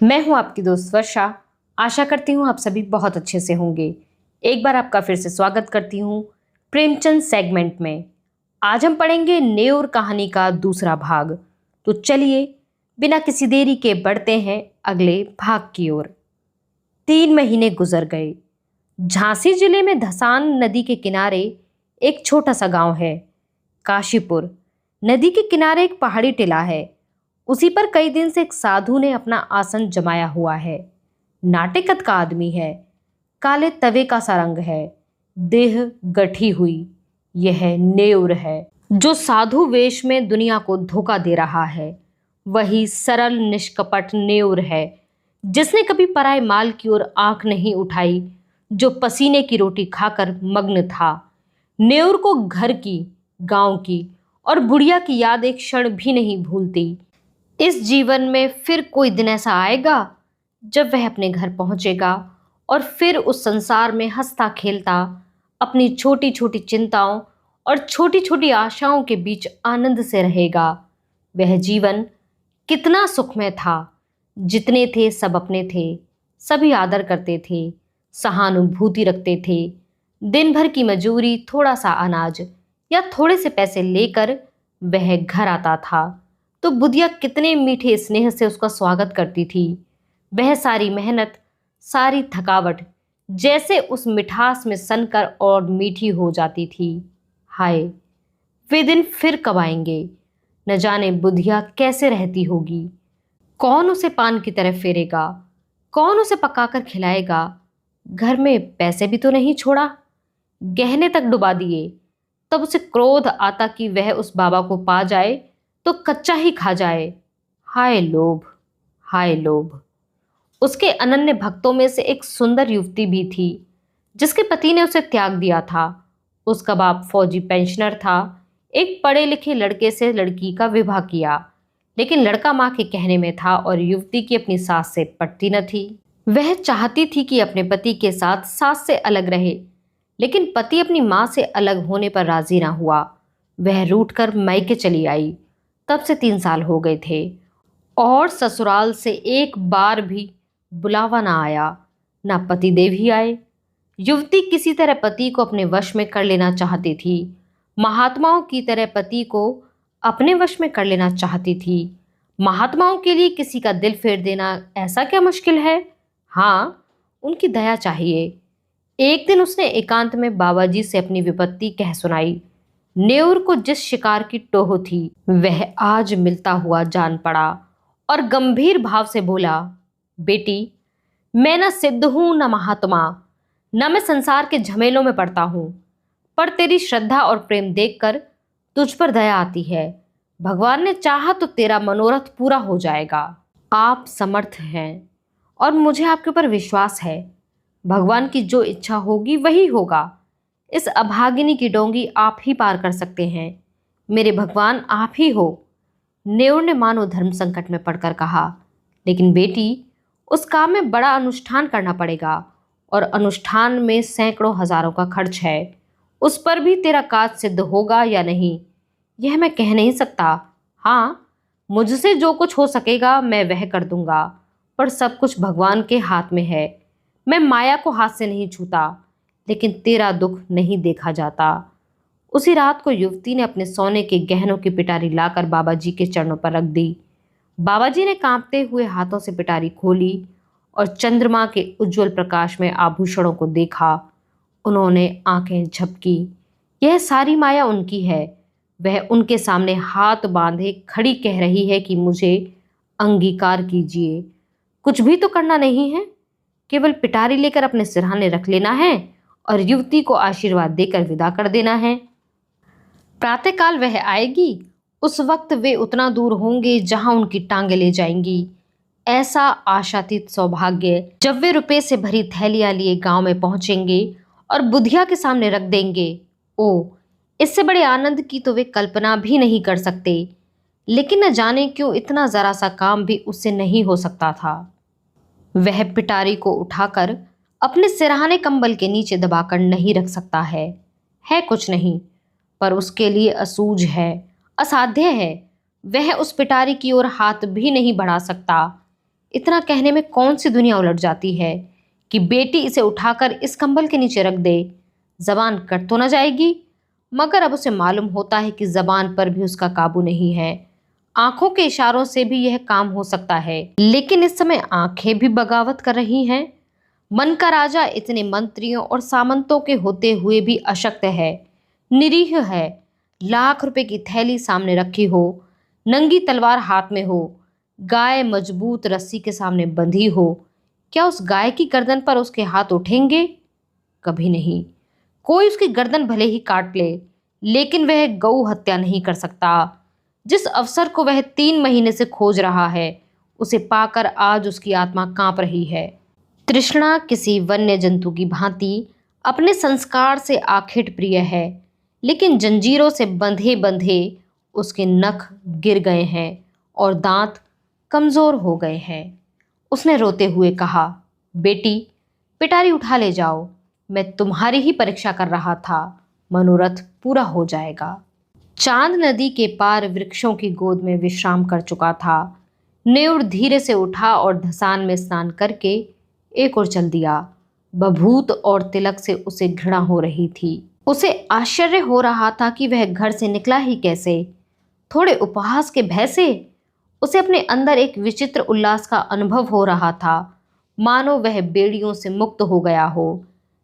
मैं हूं आपकी दोस्त वर्षा। आशा करती हूं आप सभी बहुत अच्छे से होंगे। एक बार आपका फिर से स्वागत करती हूं प्रेमचंद सेगमेंट में। आज हम पढ़ेंगे नेऊर कहानी का दूसरा भाग। तो चलिए बिना किसी देरी के बढ़ते हैं अगले भाग की ओर। 3 महीने गुजर गए। झांसी जिले में धसान नदी के किनारे एक छोटा सा गांव है, काशीपुर। नदी के किनारे एक पहाड़ी टिला है। उसी पर कई दिन से एक साधु ने अपना आसन जमाया हुआ है। नाटेकत का आदमी है, काले तवे का सा रंग है, देह गठी हुई। यह नेऊर है जो साधु वेश में दुनिया को धोखा दे रहा है। वही सरल निष्कपट नेऊर है जिसने कभी पराये माल की ओर आंख नहीं उठाई, जो पसीने की रोटी खाकर मग्न था। नेऊर को घर की, गांव की और बुढ़िया की याद एक क्षण भी नहीं भूलती। इस जीवन में फिर कोई दिन ऐसा आएगा जब वह अपने घर पहुंचेगा और फिर उस संसार में हंसता खेलता अपनी छोटी छोटी चिंताओं और छोटी छोटी आशाओं के बीच आनंद से रहेगा। वह जीवन कितना सुखमय था। जितने थे सब अपने थे, सभी आदर करते थे, सहानुभूति रखते थे। दिन भर की मजूरी, थोड़ा सा अनाज या थोड़े से पैसे लेकर वह घर आता था तो बुधिया कितने मीठे स्नेह से उसका स्वागत करती थी। वह सारी मेहनत, सारी थकावट जैसे उस मिठास में सनकर और मीठी हो जाती थी। हाय, वे दिन फिर कब आएंगे? न जाने बुधिया कैसे रहती होगी। कौन उसे पान की तरह फेरेगा? कौन उसे पकाकर खिलाएगा? घर में पैसे भी तो नहीं छोड़ा, गहने तक डुबा दिए। तब उसे क्रोध आता कि वह उस बाबा को पा जाए तो कच्चा ही खा जाए। हाय लोभ, हाय लोभ। उसके अनन्य भक्तों में से एक सुंदर युवती भी थी जिसके पति ने उसे त्याग दिया था। उसका बाप फौजी पेंशनर था। एक पढ़े लिखे लड़के से लड़की का विवाह किया, लेकिन लड़का माँ के कहने में था और युवती की अपनी सास से पटती न थी। वह चाहती थी कि अपने पति के साथ सास से अलग रहे, लेकिन पति अपनी माँ से अलग होने पर राजी ना हुआ। वह रूठकर मायके चली आई। तब से 3 साल हो गए थे और ससुराल से एक बार भी बुलावा ना आया, ना पतिदेव ही आए। युवती किसी तरह पति को अपने वश में कर लेना चाहती थी। महात्माओं की तरह पति को अपने वश में कर लेना चाहती थी। महात्माओं के लिए किसी का दिल फेर देना ऐसा क्या मुश्किल है? हाँ, उनकी दया चाहिए। एक दिन उसने एकांत में बाबा जी से अपनी विपत्ति कह सुनाई। नेऊर को जिस शिकार की टोह थी वह आज मिलता हुआ जान पड़ा और गंभीर भाव से बोला, बेटी, मैं न सिद्ध हूं न महात्मा, न मैं संसार के झमेलों में पड़ता हूं, पर तेरी श्रद्धा और प्रेम देखकर तुझ पर दया आती है। भगवान ने चाहा तो तेरा मनोरथ पूरा हो जाएगा। आप समर्थ हैं और मुझे आपके ऊपर विश्वास है। भगवान की जो इच्छा होगी वही होगा। इस अभागिनी की डोंगी आप ही पार कर सकते हैं। मेरे भगवान आप ही हो। नेऊर ने मानो धर्म संकट में पड़कर कहा, लेकिन बेटी, उस काम में बड़ा अनुष्ठान करना पड़ेगा और अनुष्ठान में सैकड़ों हजारों का खर्च है। उस पर भी तेरा काज सिद्ध होगा या नहीं यह मैं कह नहीं सकता। हाँ, मुझसे जो कुछ हो सकेगा मैं वह कर दूंगा, पर सब कुछ भगवान के हाथ में है। मैं माया को हाथ से नहीं छूता, लेकिन तेरा दुख नहीं देखा जाता। उसी रात को युवती ने अपने सोने के गहनों की पिटारी लाकर बाबा जी के चरणों पर रख दी। बाबा जी ने कांपते हुए हाथों से पिटारी खोली और चंद्रमा के उज्जवल प्रकाश में आभूषणों को देखा। उन्होंने आंखें झपकी। यह सारी माया उनकी है। वह उनके सामने हाथ बांधे खड़ी कह रही है कि मुझे अंगीकार कीजिए। कुछ भी तो करना नहीं है, केवल पिटारी लेकर अपने सिरहाने रख लेना है और युवती को आशीर्वाद देकर विदा कर देना है। प्रातःकाल वह आएगी, उस वक्त वे उतना दूर होंगे जहां उनकी टांगे ले जाएंगी। ऐसा आशातीत सौभाग्य जब वे रुपए से भरी थैलियां लिए गांव में पहुंचेंगे और बुधिया के सामने रख देंगे। ओ, इससे बड़े आनंद की तो वे कल्पना भी नहीं कर सकते। लेकिन न जाने क्यों इतना जरा सा काम भी उससे नहीं हो सकता था। वह पिटारी को उठाकर अपने सिरहाने कंबल के नीचे दबाकर नहीं रख सकता है कुछ नहीं, पर उसके लिए असूझ है, असाध्य है। वह उस पिटारी की ओर हाथ भी नहीं बढ़ा सकता। इतना कहने में कौन सी दुनिया उलट जाती है कि बेटी इसे उठाकर इस कंबल के नीचे रख दे। जबान कट तो न जाएगी, मगर अब उसे मालूम होता है कि जबान पर भी उसका काबू नहीं है। आंखों के इशारों से भी यह काम हो सकता है, लेकिन इस समय आंखें भी बगावत कर रही हैं। मन का राजा इतने मंत्रियों और सामंतों के होते हुए भी अशक्त है, निरीह है। लाख रुपए की थैली सामने रखी हो, नंगी तलवार हाथ में हो, गाय मजबूत रस्सी के सामने बंधी हो, क्या उस गाय की गर्दन पर उसके हाथ उठेंगे? कभी नहीं। कोई उसकी गर्दन भले ही काट ले, लेकिन वह गौ हत्या नहीं कर सकता। जिस अवसर को वह 3 महीने से खोज रहा है, उसे पाकर आज उसकी आत्मा कांप रही है। तृष्णा किसी वन्य जंतु की भांति अपने संस्कार से आखिट प्रिय है, लेकिन जंजीरों से बंधे बंधे उसके नख गिर गए हैं और दांत कमजोर हो गए हैं। उसने रोते हुए कहा, बेटी, पिटारी उठा ले जाओ, मैं तुम्हारी ही परीक्षा कर रहा था, मनोरथ पूरा हो जाएगा। चांद नदी के पार वृक्षों की गोद में विश्राम कर चुका था। नेउर धीरे से उठा और धसान में स्नान करके एक ओर चल दिया। बभूत और तिलक से उसे घृणा हो रही थी। उसे आश्चर्य हो रहा था कि वह घर से निकला ही कैसे। थोड़े उपहास के भय से उसे अपने अंदर एक विचित्र उल्लास का अनुभव हो रहा था, मानो वह बेड़ियों से मुक्त हो गया हो,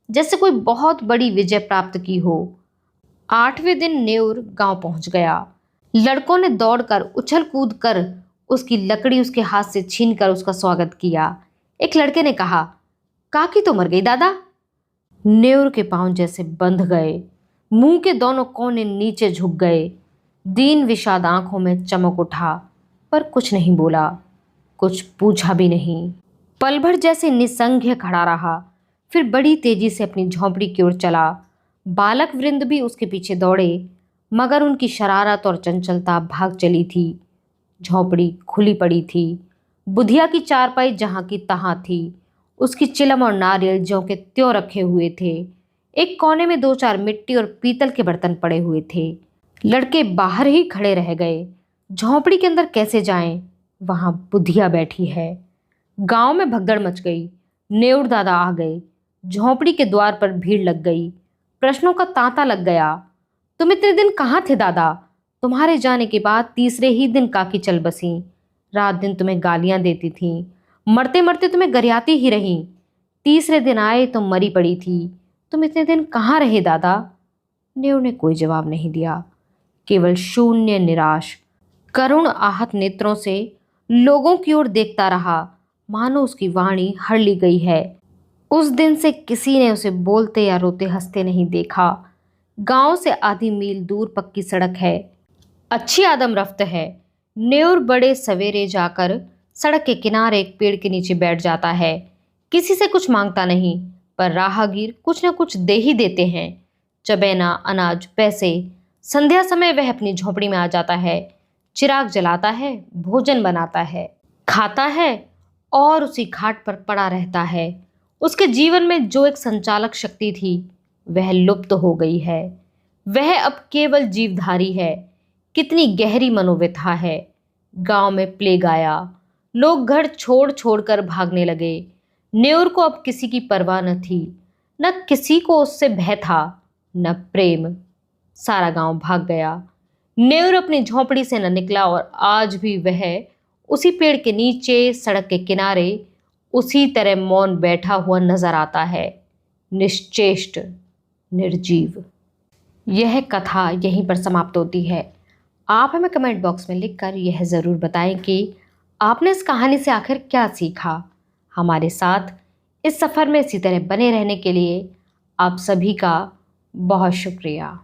जैसे कोई बहुत बड़ी विजय प्राप्त की हो। 8वें दिन नेउर गांव पहुंच गया। लड़कों ने दौड़कर उछल कूद कर उसकी लकड़ी उसके हाथ से छीनकर उसका स्वागत किया। एक लड़के ने कहा, काकी तो मर गई दादा। नेउर के पांव जैसे बंध गए, मुंह के दोनों कोने नीचे झुक गए। दीन विषाद आंखों में चमक उठा, पर कुछ नहीं बोला, कुछ पूछा भी नहीं। पल भर जैसे निसंज्ञ खड़ा रहा, फिर बड़ी तेजी से अपनी झोंपड़ी की ओर चला। बालक वृंद भी उसके पीछे दौड़े, मगर उनकी शरारत और चंचलता भाग चली थी। झोंपड़ी खुली पड़ी थी। बुधिया की चारपाई जहाँ की तहाँ थी। उसकी चिलम और नारियल ज्यों के त्यों रखे हुए थे। एक कोने में 2-4 मिट्टी और पीतल के बर्तन पड़े हुए थे। लड़के बाहर ही खड़े रह गए। झोंपड़ी के अंदर कैसे जाएं? वहां बुधिया बैठी है। गांव में भगदड़ मच गई। नेउर दादा आ गए। झोंपड़ी के द्वार पर भीड़ लग गई। प्रश्नों का तांता लग गया। तुम इतने दिन कहाँ थे दादा? तुम्हारे जाने के बाद तीसरे ही दिन काकी चल बसी। रात दिन तुम्हें गालियां देती थी, मरते मरते तुम्हें गरियाती ही रही। तीसरे दिन आए तो मरी पड़ी थी। तुम इतने दिन कहाँ रहे दादा? नेउर ने कोई जवाब नहीं दिया, केवल शून्य निराश करुण आहत नेत्रों से लोगों की ओर देखता रहा, मानो उसकी वाणी हर ली गई है। उस दिन से किसी ने उसे बोलते या रोते हंसते नहीं देखा। गांव से आधी मील दूर पक्की सड़क है, अच्छी आदमरफ्त है। नेउर बड़े सवेरे जाकर सड़क के किनारे एक पेड़ के नीचे बैठ जाता है। किसी से कुछ मांगता नहीं, पर राहगीर कुछ न कुछ दे ही देते हैं। चबेना, अनाज, पैसे। संध्या समय वह अपनी झोंपड़ी में आ जाता है, चिराग जलाता है, भोजन बनाता है, खाता है और उसी खाट पर पड़ा रहता है। उसके जीवन में जो एक संचालक शक्ति थी, वह लुप्त हो गई है। वह अब केवल जीवधारी है। कितनी गहरी मनोव्यथा है। गांव में प्लेग आया। लोग घर छोड़ छोड़ कर भागने लगे। नेउर को अब किसी की परवाह न थी, न किसी को उससे भय था, न प्रेम। सारा गांव भाग गया। नेउर अपनी झोंपड़ी से न निकला और आज भी वह उसी पेड़ के नीचे सड़क के किनारे उसी तरह मौन बैठा हुआ नजर आता है, निश्चेष्ट, निर्जीव। यह कथा यहीं पर समाप्त होती है। आप हमें कमेंट बॉक्स में लिखकर यह ज़रूर बताएं कि आपने इस कहानी से आखिर क्या सीखा। हमारे साथ इस सफ़र में इसी तरह बने रहने के लिए आप सभी का बहुत शुक्रिया।